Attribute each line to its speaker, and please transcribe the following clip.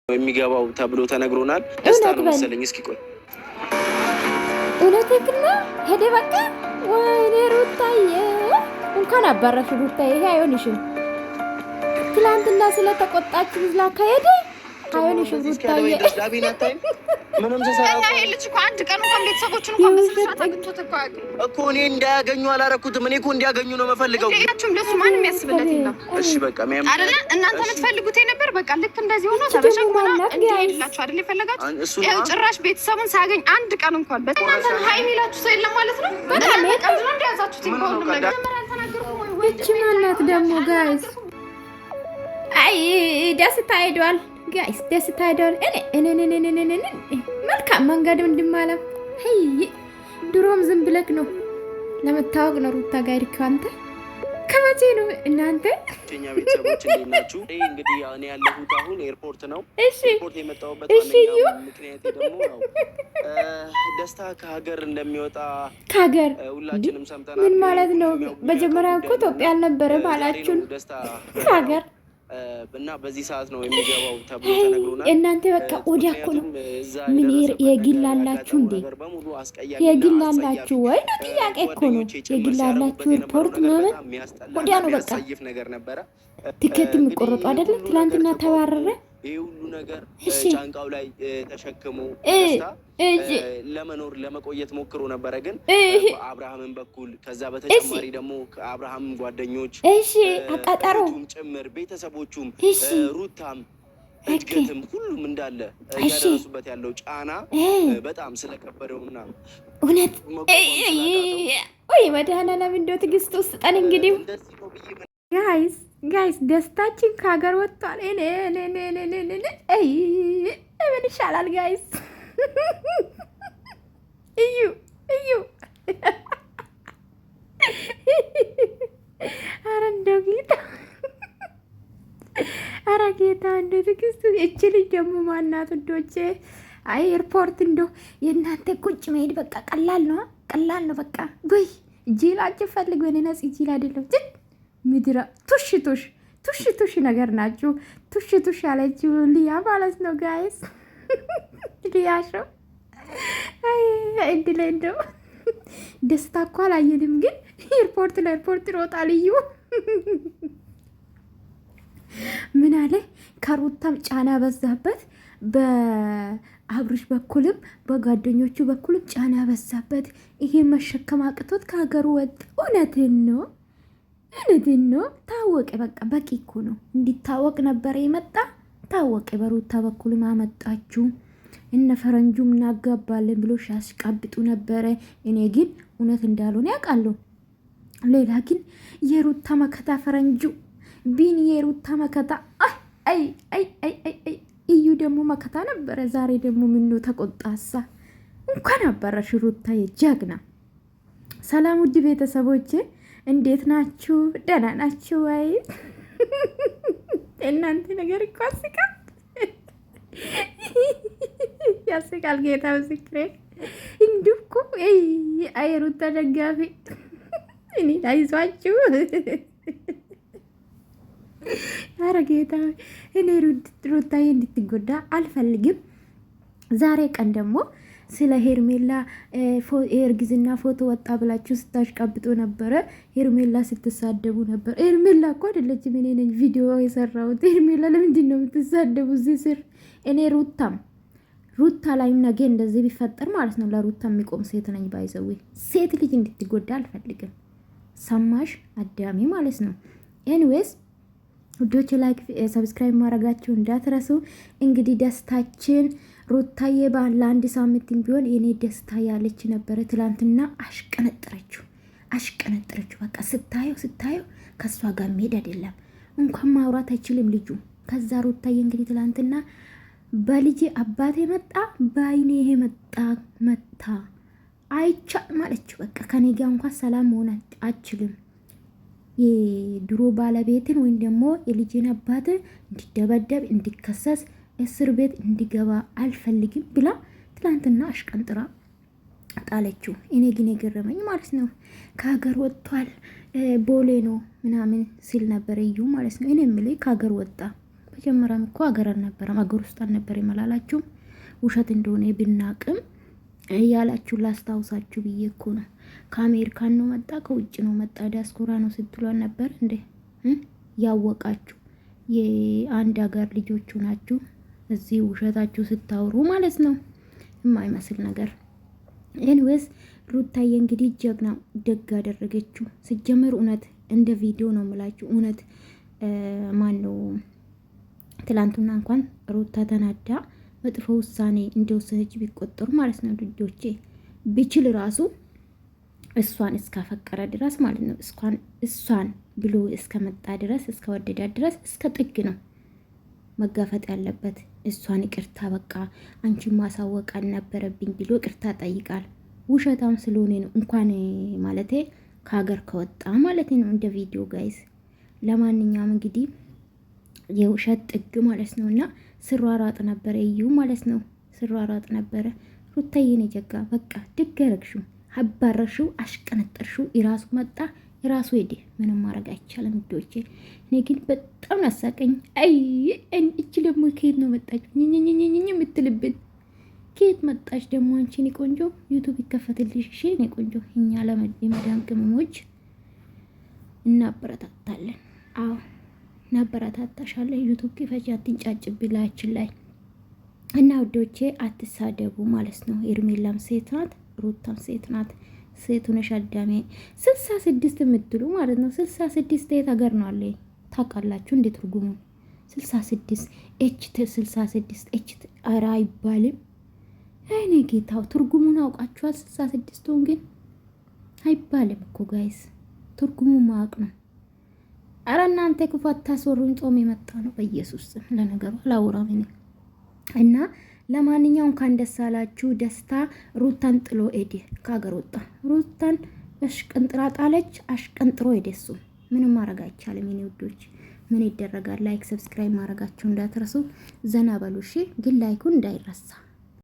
Speaker 1: የሚገባው ተብሎ ተነግሮናል። ደስታ ነው መሰለኝ። እስኪ ቆይ
Speaker 2: እውነትህና ሄደ በቃ ወይኔ ሩታዬ እንኳን አባረሽ ሩታዬ። ይሄ አይሆንሽም። ትላንትና ስለተቆጣች ብላ ከሄደ አይሆንሽም ሩታዬ።
Speaker 1: ምንም ተሰራ
Speaker 3: ልጅ እኮ አንድ ቀን እንኳን ቤተሰቦችን እንኳን በስርዓት አግኝቶት
Speaker 1: እኮ እኔ እንዳያገኙ አላረኩትም። እኔ እኮ እንዲያገኙ ነው የምፈልገው።
Speaker 3: ሁላችሁም ለሱ ማንም ያስብለት የለም።
Speaker 1: እሺ በቃ
Speaker 3: አይደለ እናንተ የምትፈልጉት የነበር በቃ ልክ እንደዚህ ሆኖ ተበሸቆና እንዲሄድላችሁ አይደል የፈለጋችሁ? ያው ጭራሽ ቤተሰቡን ሳያገኝ አንድ ቀን እንኳን በእናንተ ሀይ የሚላችሁ ሰው የለም ማለት ነው። በጣም ቀልድ ነው እንደያዛችሁት ይሆን ነገር
Speaker 2: እቺ ማናት ደግሞ ጋይስ? አይ ደስታ ሄዷል ጋይስ፣ ደስታ ሄዷል። እኔ መልካም መንገድ እንድማለም ሄይ ድሮም ዝም ብለክ ነው ለመታወቅ ነው ሩታ ጋር አንተ ከመቼ ነው እናንተ
Speaker 1: እኛ ቤተሰቦች እንዴናችሁ? እንግዲህ እኔ ያለሁት አሁን ኤርፖርት ነው።
Speaker 2: እሺ
Speaker 1: ኤርፖርት የመጣሁበት ዋነኛው ምክንያት ደግሞ ነው ደስታ ከሀገር እንደሚወጣ
Speaker 2: ከሀገር
Speaker 1: ሁላችንም ሰምተናል።
Speaker 2: ምን ማለት ነው? መጀመሪያ እኮ ኢትዮጵያ አልነበረም አላችሁን? ከሀገር
Speaker 1: እና በዚህ ሰዓት ነው የሚገባው ተብሎ ተነግሮናል።
Speaker 2: እናንተ በቃ ወዲያ እኮ ነው። ምን የግል አላችሁ እንዴ? የግል አላችሁ ወይ ነው ጥያቄ እኮ ነው። የግል አላችሁ ኤርፖርት ምናምን ወዲያ ነው በቃ ቲኬት የሚቆረጡ አይደለም። ትላንትና ተባረረ።
Speaker 1: ይሄ ሁሉ ነገር ጫንቃው ላይ ተሸክሞ ለመኖር ለመቆየት ሞክሮ ነበረ። ግን በአብርሃምን በኩል ከዛ በተጨማሪ ደግሞ ከአብርሃም ጓደኞች
Speaker 2: አቃጠሩም
Speaker 1: ጭምር ቤተሰቦቹም ሩታም እድገትም ሁሉም እንዳለ ያደረሱበት ያለው ጫና በጣም ስለከበደውና
Speaker 2: እውነት ወይ መድኃኒዓለም እንደው ትዕግስት ውስጥ ጠን እንግዲህ ጋይስ ደስታችን ከሀገር ወጥቷል። ምን ይሻላል ጋይስ? እዩ ኧረ እንደው ጌታ እንደው ትዕግስት። እች ልጅ ደግሞ ማናት ውዶቼ? አይ ኤርፖርት እንደው የእናንተ ቁጭ መሄድ በቃ ቀላል ነው በቃ። ወይ ጂላችን ፈልግ በኔ ነጽ ጂል አይደለም ምድራ ቱሽ ነገር ናችሁ። ቱሽ ያለችው ሊያ ማለት ነው ጋይስ። ሊያሾ እድል እንደው ደስታ እኮ አላየንም፣ ግን ኤርፖርት ለኤርፖርት ይሮጣል። እዩ ምን አለ ከሩታም ጫና በዛበት፣ በአብርሽ በኩልም በጓደኞቹ በኩልም ጫና በዛበት። ይሄ መሸከም አቅቶት ከሀገሩ ወጥ። እውነትን ነው ታወቀ። በቃ በቂ እኮ ነው። እንዲታወቅ ነበረ የመጣ ታወቀ። በሩታ በኩልም አመጣችሁ። እነ ፈረንጁም እናጋባለን ብሎ ሲያስቃብጡ ነበረ። እኔ ግን እውነት እንዳልሆነ ያውቃለሁ። ሌላ ግን የሩታ መከታ ፈረንጁ ቢን የሩታ መከታ እዩ ደግሞ መከታ ነበረ። ዛሬ ደግሞ ምነው ተቆጣሳ? እንኳን አባራሽ ሩታ የጀግና። ሰላም ውድ ቤተሰቦቼ እንዴት ናችሁ? ደህና ናችሁ ወይ? እናንተ ነገር እኮ ያስቃል። ጌታ ምስክሬ። እንዲሁ እኮ ሩታ ደጋፊ እኔ አይዟችሁ። ኧረ ጌታ እኔ ሩታዬ እንድትጎዳ አልፈልግም። ዛሬ ቀን ደግሞ ስለ ሄርሜላ የእርግዝና ፎቶ ወጣ ብላችሁ ስታሽቃብጡ ነበረ። ሄርሜላ ስትሳደቡ ነበር። ሄርሜላ እኮ አይደለችም፣ እኔ ነኝ ቪዲዮ የሰራሁት። ሄርሜላ ለምንድን ነው የምትሳደቡ እዚህ ስር? እኔ ሩታ ላይም ነገ እንደዚህ ቢፈጠር ማለት ነው ለሩታ የሚቆም ሴት ነኝ። ባይዘዌ ሴት ልጅ እንድትጎዳ አልፈልግም። ሰማሽ አዳሚ ማለት ነው። ኤኒዌይስ ውዶች ላይክ ሰብስክራይብ ማድረጋችሁ እንዳትረሱ። እንግዲህ ደስታችን ሩታዬ ለአንድ ሳምንትም ቢሆን የኔ ደስታ ያለች ነበረ። ትላንትና አሽቀነጠረችው። በቃ ስታየው ከእሷ ጋር መሄድ አይደለም እንኳን ማውራት አይችልም ልጁ። ከዛ ሩታዬ እንግዲህ ትላንትና በልጄ አባቴ መጣ በአይኔ ይሄ መታ አይቻ ማለችው። በቃ ከኔ ጋር እንኳን ሰላም መሆን አችልም። የድሮ ባለቤትን ወይም ደግሞ የልጄን አባት እንዲደበደብ እንዲከሰስ እስር ቤት እንዲገባ አልፈልግም ብላ ትላንትና አሽቀንጥራ ጣለችው። እኔ ግን የገረመኝ ማለት ነው ከሀገር ወጥቷል ቦሌ ነው ምናምን ሲል ነበር እዩ ማለት ነው። እኔ የምልህ ከሀገር ወጣ መጀመሪያም እኮ ሀገር አልነበረም፣ ሀገር ውስጥ አልነበር ይመላላችሁ። ውሸት እንደሆነ ብናቅም እያላችሁ ላስታውሳችሁ ብዬ እኮ ነው። ከአሜሪካን ነው መጣ፣ ከውጭ ነው መጣ፣ ዲያስፖራ ነው ስትሏል ነበር እንዴ? ያወቃችሁ የአንድ ሀገር ልጆቹ ናችሁ። እዚህ ውሸታችሁ ስታወሩ ማለት ነው። የማይመስል ነገር። ኤንዌስ ሩታዬ እንግዲህ ጀግና ደግ አደረገችው። ሲጀመር እውነት እንደ ቪዲዮ ነው የምላችሁ። እውነት ማን ነው ትላንትና እንኳን ሩታ ተናዳ መጥፎ ውሳኔ እንደወሰነች ቢቆጠሩ ማለት ነው ልጆቼ፣ ቢችል ራሱ እሷን እስካፈቀረ ድረስ ማለት ነው እሷን ብሎ እስከመጣ ድረስ እስከወደዳት ድረስ እስከ ጥግ ነው መጋፈጥ ያለበት። እሷን ይቅርታ በቃ አንቺን ማሳወቅ አልነበረብኝ ብሎ ይቅርታ ጠይቃል። ውሸታም ስለሆነ ነው እንኳን ማለቴ ከሀገር ከወጣ ማለት ነው እንደ ቪዲዮ ጋይስ። ለማንኛውም እንግዲህ የውሸት ጥግ ማለት ነው እና ስሯራጥ ነበረ እዩ ማለት ነው ስሯራጥ ነበረ። ሩታዬን የጀጋ በቃ ድገረግሽው፣ አባረርሽው፣ አሽቀነጠርሽው፣ የራሱ መጣ የራሱ ሄደ። ምንም ማድረግ አይቻልም ውዶቼ። እኔ ግን በጣም ናሳቀኝ። አይ እቺ ደግሞ ከየት ነው መጣች ኝኝኝኝኝ የምትልብን? ከየት መጣች ደግሞ አንቺ? እኔ ቆንጆ ዩቱብ ይከፈትልሽ እሺ። እኔ ቆንጆ እኛ የመዳም ቅመሞች እናበረታታለን። አዎ እናበረታታሻለን። ዩቱብ ክፈች፣ አትንጫጭብላችን ላይ እና ውዶቼ አትሳደቡ ማለት ነው። ኤርሜላም ሴት ናት፣ ሩታም ሴት ናት። ሴት ሆነሽ አዳሜ 66 የምትሉ ማለት ነው። 66 የት ሀገር ነው አለ ታውቃላችሁ? እንዴት ትርጉሙ 66 ኤችት 66 ኤችት ኧረ አይባልም። አይኔ ጌታው ትርጉሙን አውቃችኋል? 66ቱን ግን አይባልም እኮ ጋይስ፣ ትርጉሙ ማወቅ ነው። ኧረ እናንተ ክፉ አታስወሩኝ። ጾም የመጣ ነው በኢየሱስ ስም። ለነገሩ አላወራም እኔ እና ለማንኛውም እንኳን ደስ አላችሁ። ደስታ ሩታን ጥሎ ሄደ፣ ከሀገር ወጣ። ሩታን አሽቀንጥራ ጣለች፣ አሽቀንጥሮ ሄደ። እሱ ምንም ማድረግ አይቻልም የኔ ውዶች። ምን ይደረጋል? ላይክ ሰብስክራይብ ማድረጋችሁ እንዳትረሱ። ዘና በሉ እሺ። ግን ላይኩን እንዳይረሳ።